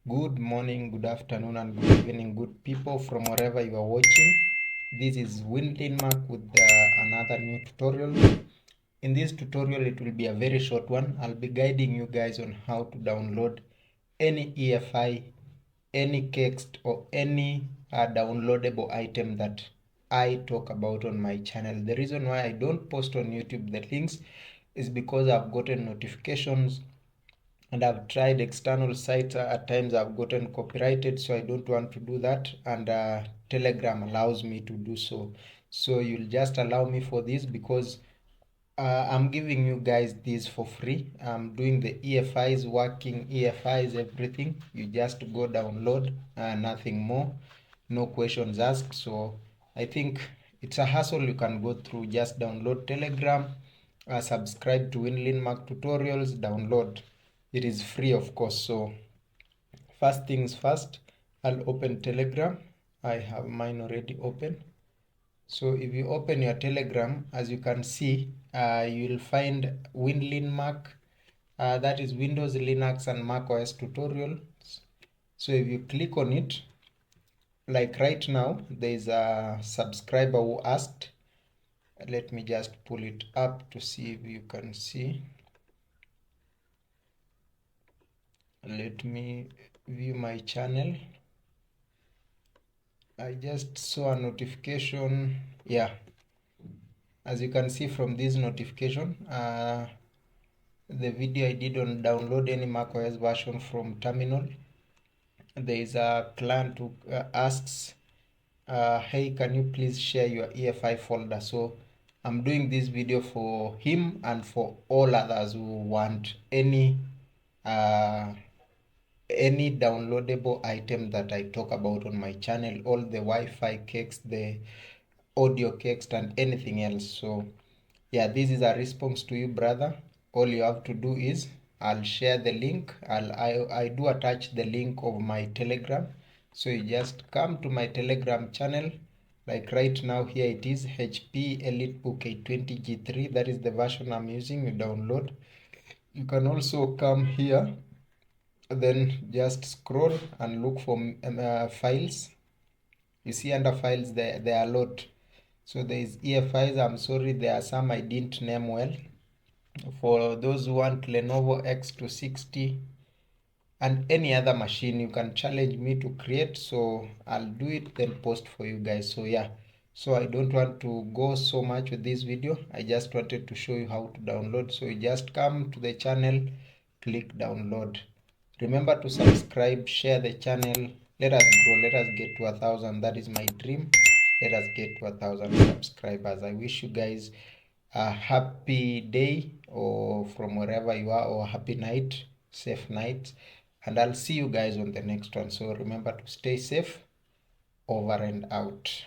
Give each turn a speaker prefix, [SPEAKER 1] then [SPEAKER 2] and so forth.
[SPEAKER 1] Good morning, good afternoon, and good evening, good people from wherever you are watching. This is Mark with another new tutorial. In this tutorial, it will be a very short one. I'll be guiding you guys on how to download any EFI, any text, or any downloadable item that I talk about on my channel. The reason why I don't post on YouTube the links is because I've gotten notifications and I've tried external sites. At times I've gotten copyrighted, so I don't want to do that, and Telegram allows me to do so. So you'll just allow me for this because I'm giving you guys this for free. I'm doing the EFIs, working EFIs, everything. You just go download, nothing more, no questions asked. So I think it's a hassle you can go through. Just download Telegram, subscribe to Mark tutorials, download. It is free, of course. So first things first, I'll open Telegram. I have mine already open. So if you open your Telegram, as you can see, you will find Mark. That is Windows, Linux, and macOS tutorials. So if you click on it, like right now, there is a subscriber who asked. Let me just pull it up to see if you can see. Let me view my channel. I just saw a notification. Yeah, as you can see from this notification, the video I did on download any macOS version from terminal, there is a client who asks, hey, can you please share your EFI folder? So I'm doing this video for him and for all others who want any downloadable item that I talk about on my channel, all the Wi-Fi cakes, the audio cakes, and anything else. So yeah, this is a response to you, brother. All you have to do is I'll share the link. I do attach the link of my Telegram. So you just come to my Telegram channel. Like right now, here it is, HP EliteBook 820G3. That is the version I'm using. You download. You can also come here, then just scroll and look for files. You see under files there are a lot. So there is EFIs. I'm sorry, there are some I didn't name well. For those who want Lenovo X260 and any other machine, you can challenge me to create, so I'll do it then post for you guys. So yeah, so I don't want to go so much with this video. I just wanted to show you how to download. So you just come to the channel, click download. Remember to subscribe, share the channel. Let us grow. Let us get to 1,000. That is my dream. Let us get to 1,000 subscribers. I wish you guys a happy day, or from wherever you are, or happy night, safe night, and I'll see you guys on the next one. So remember to stay safe. Over and out.